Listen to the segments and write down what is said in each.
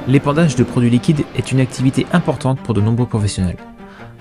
L'épandage de produits liquides est une activité importante pour de nombreux professionnels.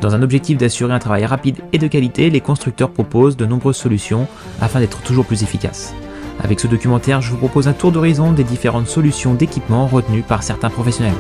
Dans un objectif d'assurer un travail rapide et de qualité, les constructeurs proposent de nombreuses solutions afin d'être toujours plus efficaces. Avec ce documentaire, je vous propose un tour d'horizon des différentes solutions d'équipement retenues par certains professionnels.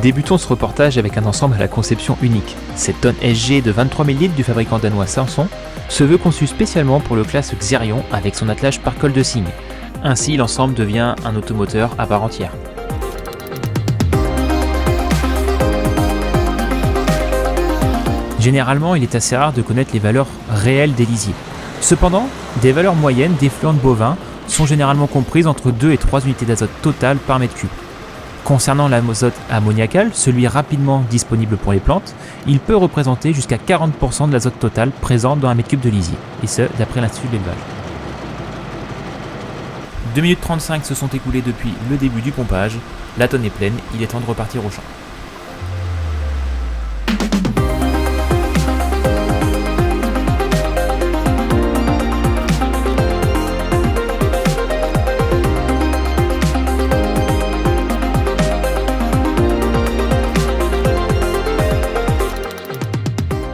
Débutons ce reportage avec un ensemble à la conception unique. Cette tonne SG de 23 000 litres du fabricant danois Samson se veut conçue spécialement pour le classe Xerion avec son attelage par col de cygne. Ainsi, l'ensemble devient un automoteur à part entière. Généralement, il est assez rare de connaître les valeurs réelles des lisiers. Cependant, des valeurs moyennes d'effluents de bovins sont généralement comprises entre 2 et 3 unités d'azote totale par mètre cube. Concernant l'azote ammoniacal, celui rapidement disponible pour les plantes, il peut représenter jusqu'à 40% de l'azote total présent dans un mètre cube de lisier, et ce, d'après l'Institut de l'élevage. 2 minutes 35 se sont écoulées depuis le début du pompage, la tonne est pleine, il est temps de repartir au champ.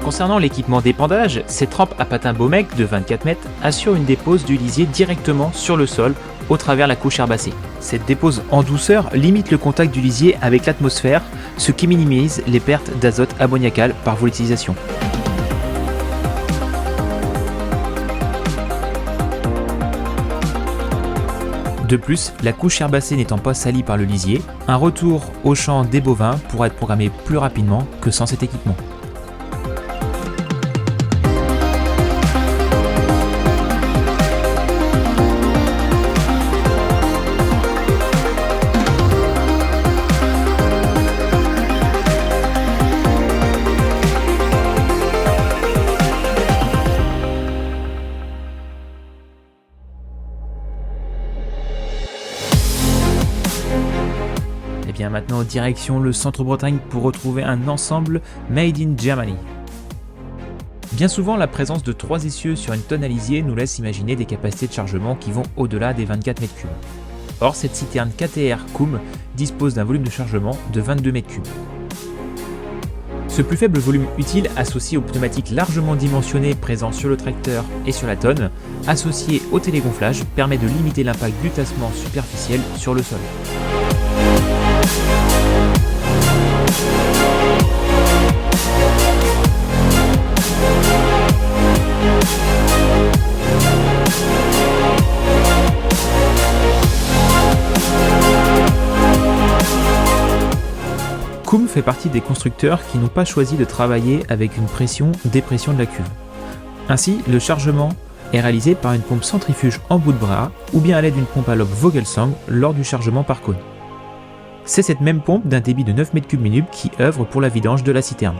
Concernant l'équipement d'épandage, cette rampe à patins Bomec de 24 mètres assure une dépose du lisier directement sur le sol au travers la couche herbacée. Cette dépose en douceur limite le contact du lisier avec l'atmosphère, ce qui minimise les pertes d'azote ammoniacal par volatilisation. De plus, la couche herbacée n'étant pas salie par le lisier, un retour au champ des bovins pourra être programmé plus rapidement que sans cet équipement. Et bien maintenant direction le centre-Bretagne pour retrouver un ensemble made in Germany. Bien souvent, la présence de 3 essieux sur une tonne à lisier nous laisse imaginer des capacités de chargement qui vont au-delà des 24 mètres cubes. Or, cette citerne KTR Cum dispose d'un volume de chargement de 22 mètres cubes. Ce plus faible volume utile, associé aux pneumatiques largement dimensionnés présents sur le tracteur et sur la tonne, associé au télégonflage, permet de limiter l'impact du tassement superficiel sur le sol. Cum fait partie des constructeurs qui n'ont pas choisi de travailler avec une pression-dépression de la cuve. Ainsi, le chargement est réalisé par une pompe centrifuge en bout de bras ou bien à l'aide d'une pompe à lobe Vogelsang lors du chargement par cône. C'est cette même pompe d'un débit de 9 m3 minute qui œuvre pour la vidange de la citerne.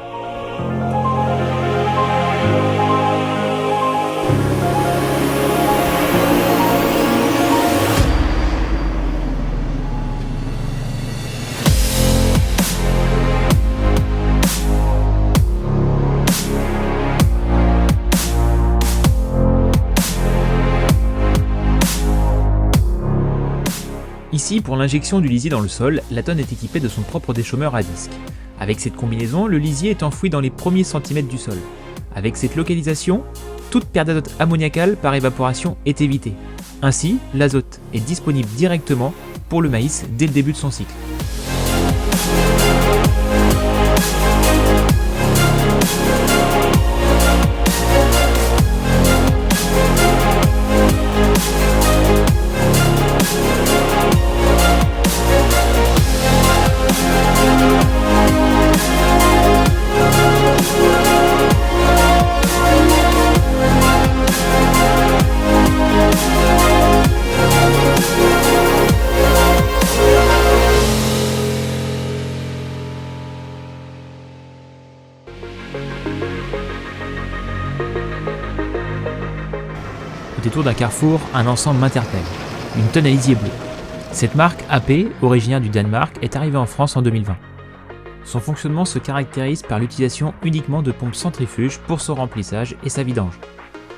Ici, pour l'injection du lisier dans le sol, la tonne est équipée de son propre déchômeur à disque. Avec cette combinaison, le lisier est enfoui dans les premiers centimètres du sol. Avec cette localisation, toute perte d'azote ammoniacal par évaporation est évitée. Ainsi, l'azote est disponible directement pour le maïs dès le début de son cycle. retour d'un carrefour, un ensemble m'interpelle. Une tonalisier bleue. Cette marque AP, originaire du Danemark, est arrivée en France en 2020. Son fonctionnement se caractérise par l'utilisation uniquement de pompes centrifuges pour son remplissage et sa vidange.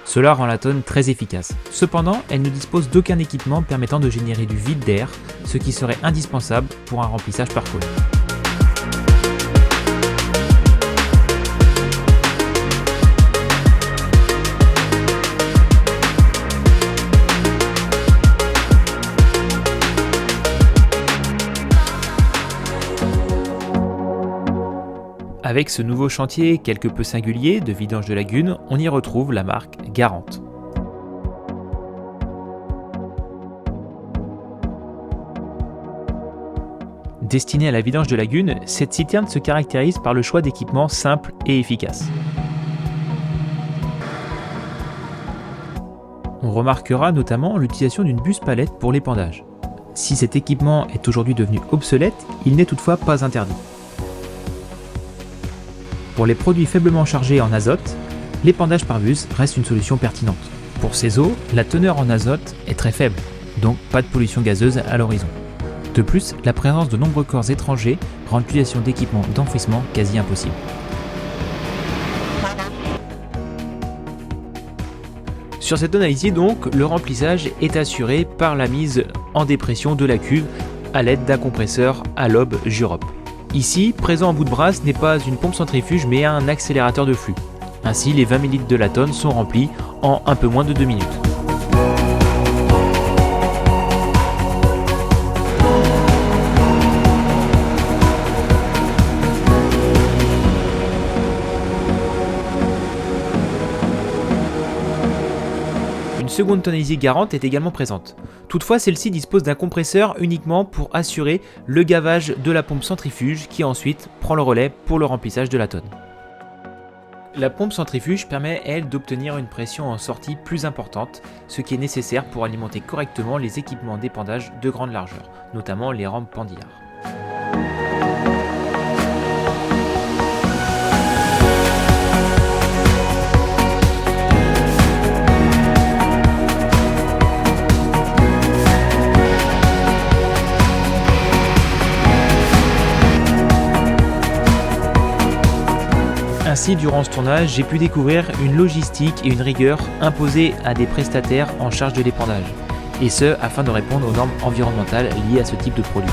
Cela rend la tonne très efficace. Cependant, elle ne dispose d'aucun équipement permettant de générer du vide d'air, ce qui serait indispensable pour un remplissage par cône. Avec ce nouveau chantier quelque peu singulier de vidange de lagunes, on y retrouve la marque Garant. Destinée à la vidange de lagunes, cette citerne se caractérise par le choix d'équipements simples et efficaces. On remarquera notamment l'utilisation d'une buse palette pour l'épandage. Si cet équipement est aujourd'hui devenu obsolète, il n'est toutefois pas interdit. Pour les produits faiblement chargés en azote, l'épandage par buse reste une solution pertinente. Pour ces eaux, la teneur en azote est très faible, donc pas de pollution gazeuse à l'horizon. De plus, la présence de nombreux corps étrangers rend l'utilisation d'équipements d'enfouissement quasi impossible. Sur cette tonalisier donc, le remplissage est assuré par la mise en dépression de la cuve à l'aide d'un compresseur à lobe Jurop. Ici, présent en bout de bras, ce n'est pas une pompe centrifuge mais un accélérateur de flux. Ainsi, les 20 ml de la tonne sont remplis en un peu moins de 2 minutes. Une seconde tonalisier Garant est également présente. Toutefois, celle-ci dispose d'un compresseur uniquement pour assurer le gavage de la pompe centrifuge qui ensuite prend le relais pour le remplissage de la tonne. La pompe centrifuge permet, elle, d'obtenir une pression en sortie plus importante, ce qui est nécessaire pour alimenter correctement les équipements d'épandage de grande largeur, notamment les rampes pendillards. Ainsi, durant ce tournage, j'ai pu découvrir une logistique et une rigueur imposées à des prestataires en charge de l'épandage, et ce afin de répondre aux normes environnementales liées à ce type de produit.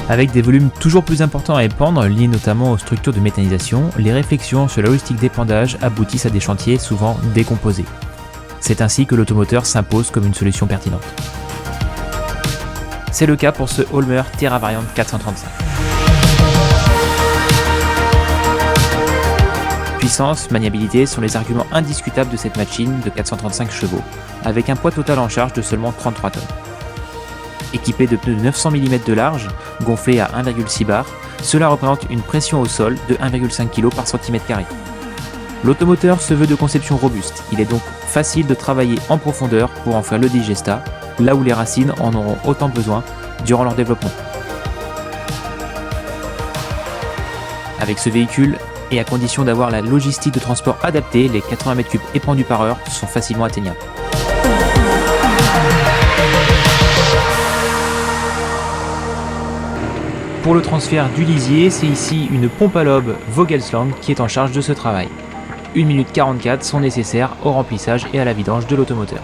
Avec des volumes toujours plus importants à épandre, liés notamment aux structures de méthanisation, les réflexions sur la logistique d'épandage aboutissent à des chantiers souvent décomposés. C'est ainsi que l'automoteur s'impose comme une solution pertinente. C'est le cas pour ce Holmer Terra Variant 435. Puissance, maniabilité sont les arguments indiscutables de cette machine de 435 chevaux, avec un poids total en charge de seulement 33 tonnes. Équipé de pneus de 900 mm de large, gonflés à 1,6 bar, cela représente une pression au sol de 1,5 kg par cm². L'automoteur se veut de conception robuste, il est donc facile de travailler en profondeur pour en faire le digestat, là où les racines en auront autant besoin durant leur développement. Avec ce véhicule, et à condition d'avoir la logistique de transport adaptée, les 80 m3 épandus par heure sont facilement atteignables. Pour le transfert du lisier, c'est ici une pompe à lobe Vogelslang qui est en charge de ce travail. 1 minute 44 sont nécessaires au remplissage et à la vidange de l'automoteur.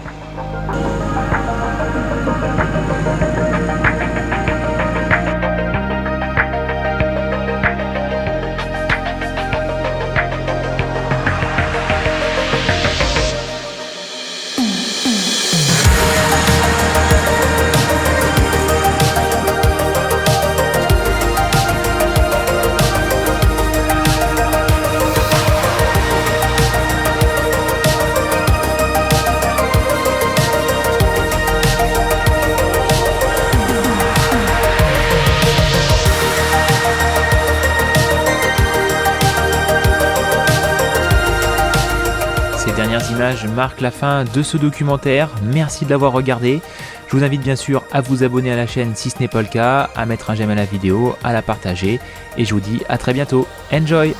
dernières images marquent la fin de ce documentaire. Merci de l'avoir regardé. Je vous invite bien sûr à vous abonner à la chaîne si ce n'est pas le cas, à mettre un j'aime à la vidéo, à la partager et je vous dis à très bientôt. Enjoy!